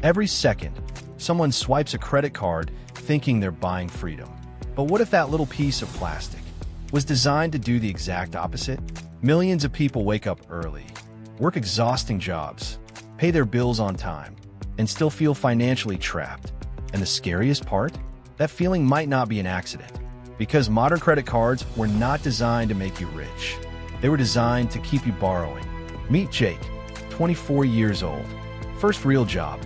Every second, someone swipes a credit card thinking they're buying freedom. But what if that little piece of plastic was designed to do the exact opposite? Millions of people wake up early, work exhausting jobs, pay their bills on time, and still feel financially trapped. And the scariest part? That feeling might not be an accident, because modern credit cards were not designed to make you rich. They were designed to keep you borrowing. Meet Jake, 24 years old. First real job,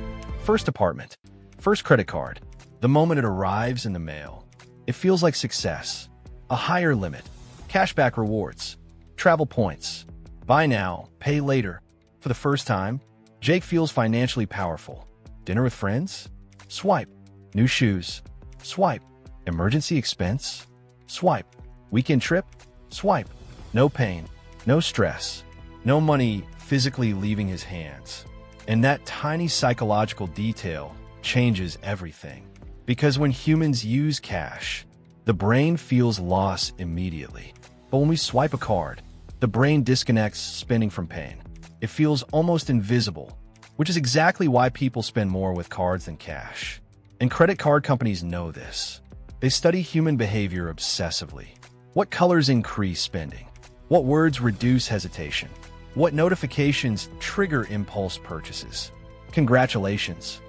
first apartment, first credit card. The moment it arrives in the mail, it feels like success. A higher limit, cashback rewards, travel points. Buy now, pay later. For the first time, Jake feels financially powerful. Dinner with friends? Swipe. New shoes? Swipe. Emergency expense? Swipe. Weekend trip? Swipe. No pain, no stress, no money physically leaving his hands. And that tiny psychological detail changes everything. Because when humans use cash, the brain feels loss immediately. But when we swipe a card, the brain disconnects spending from pain. It feels almost invisible, which is exactly why people spend more with cards than cash. And credit card companies know this. They study human behavior obsessively. What colors increase spending? What words reduce hesitation? What notifications trigger impulse purchases? Congratulations.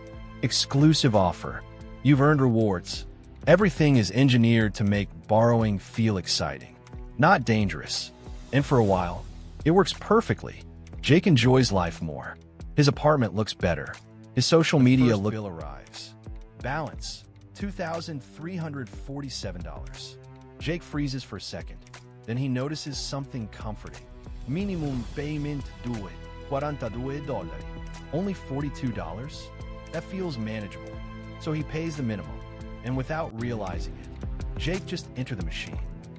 Exclusive offer. You've earned rewards. Everything is engineered to make borrowing feel exciting, not dangerous. And for a while, it works perfectly. Jake enjoys life more. His apartment looks better. His social media bill arrives. Balance, $2,347. Jake freezes for a second. Then he notices something comforting. Minimum payment due, $42. Only $42? That feels manageable. So he pays the minimum. And without realizing it, Jake just entered the machine.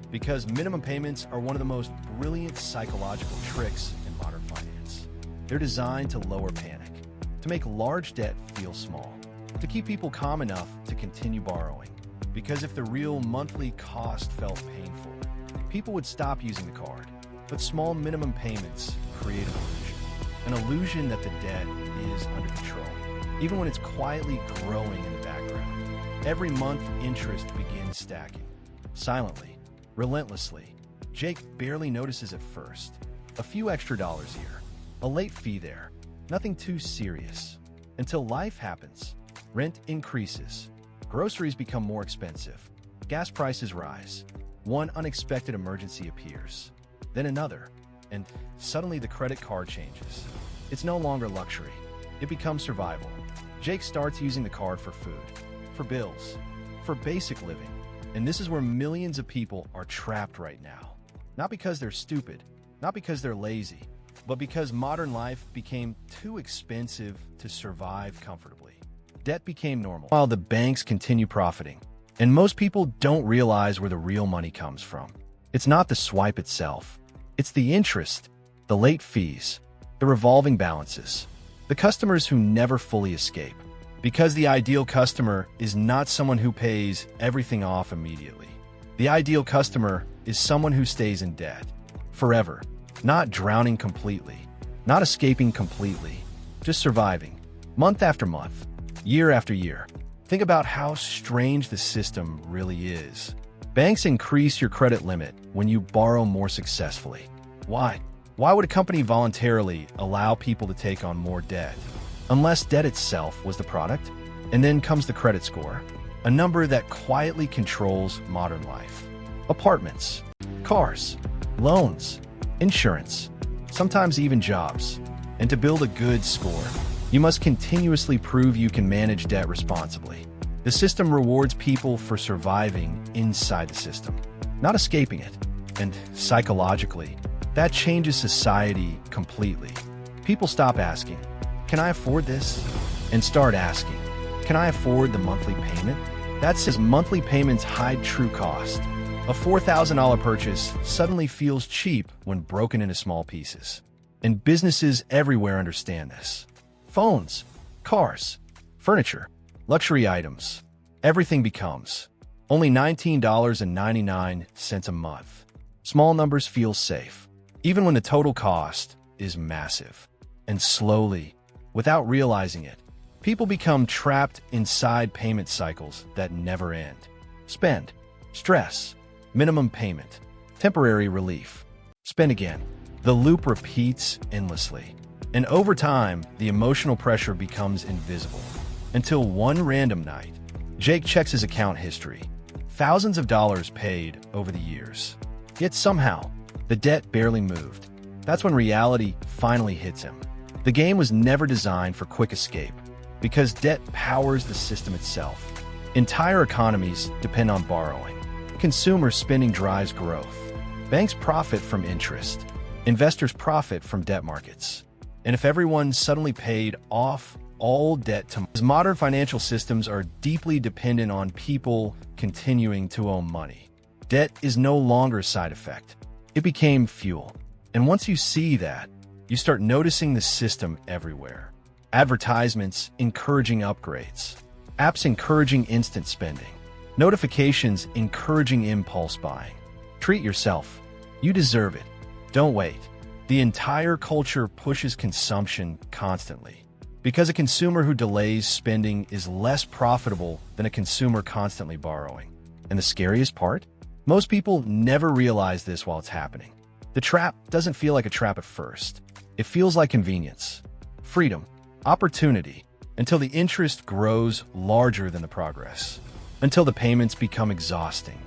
Because minimum payments are one of the most brilliant psychological tricks in modern finance. They're designed to lower panic, to make large debt feel small, to keep people calm enough to continue borrowing. Because if the real monthly cost felt painful, people would stop using the card. But small minimum payments create an illusion that the debt is under control, even when it's quietly growing in the background. Every month, interest begins stacking, silently, relentlessly. Jake barely notices at first. A few extra dollars here, a late fee there, nothing too serious. Until life happens. Rent increases. Groceries become more expensive. Gas prices rise. One unexpected emergency appears. Then another. And suddenly the credit card changes. It's no longer luxury. It becomes survival. Jake starts using the card for food, for bills, for basic living. And this is where millions of people are trapped right now. Not because they're stupid, not because they're lazy, but because modern life became too expensive to survive comfortably. Debt became normal, while the banks continue profiting. And most people don't realize where the real money comes from. It's not the swipe itself. It's the interest, the late fees, the revolving balances, the customers who never fully escape. Because the ideal customer is not someone who pays everything off immediately. The ideal customer is someone who stays in debt forever, not drowning completely, not escaping completely, just surviving, month after month, year after year. Think about how strange the system really is. Banks increase your credit limit when you borrow more successfully. Why? Why would a company voluntarily allow people to take on more debt? Unless debt itself was the product. And then comes the credit score, a number that quietly controls modern life. Apartments, cars, loans, insurance, sometimes even jobs. And to build a good score, you must continuously prove you can manage debt responsibly. The system rewards people for surviving inside the system, not escaping it. And psychologically, that changes society completely. People stop asking, "Can I afford this?" and start asking, "Can I afford the monthly payment?" That says monthly payments hide true cost. A $4,000 purchase suddenly feels cheap when broken into small pieces. And businesses everywhere understand this. Phones, cars, furniture, luxury items, everything becomes only $19.99 a month. Small numbers feel safe, even when the total cost is massive. And slowly, without realizing it, People become trapped inside payment cycles that never end. Spend, stress, minimum payment, temporary relief, spend again. The loop repeats endlessly. And over time, the emotional pressure becomes invisible. Until one random night, Jake checks his account history. Thousands of dollars paid over the years. Yet somehow, the debt barely moved. That's when reality finally hits him. The game was never designed for quick escape, because debt powers the system itself. Entire economies depend on borrowing. Consumer spending drives growth. Banks profit from interest. Investors profit from debt markets. And if everyone suddenly paid off all debt to modern financial systems are deeply dependent on people continuing to owe money. Debt is no longer a side effect. It became fuel. And once you see that, you start noticing the system everywhere. Advertisements encouraging upgrades. Apps encouraging instant spending. Notifications encouraging impulse buying. Treat yourself. You deserve it. Don't wait. The entire culture pushes consumption constantly. Because a consumer who delays spending is less profitable than a consumer constantly borrowing. And the scariest part? Most people never realize this while it's happening. The trap doesn't feel like a trap at first. It feels like convenience, freedom, opportunity, until the interest grows larger than the progress. Until the payments become exhausting.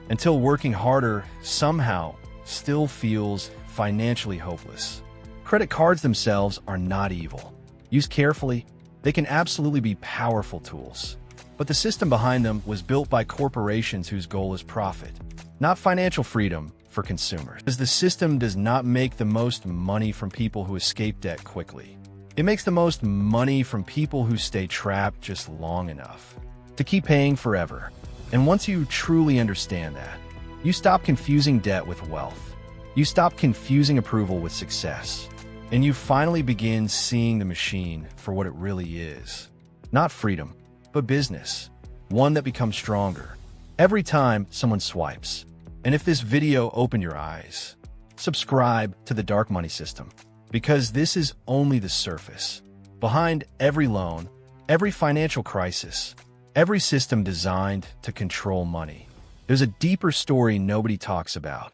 Until working harder somehow still feels financially hopeless. Credit cards themselves are not evil. Used carefully, they can absolutely be powerful tools. But the system behind them was built by corporations whose goal is profit, not financial freedom for consumers. Because the system does not make the most money from people who escape debt quickly. It makes the most money from people who stay trapped just long enough to keep paying forever. And once you truly understand that, you stop confusing debt with wealth. You stop confusing approval with success. And you finally begin seeing the machine for what it really is. Not freedom, but business. One that becomes stronger every time someone swipes. And if this video opened your eyes, subscribe to the Dark Money System, because this is only the surface. Behind every loan, every financial crisis, every system designed to control money, there's a deeper story nobody talks about.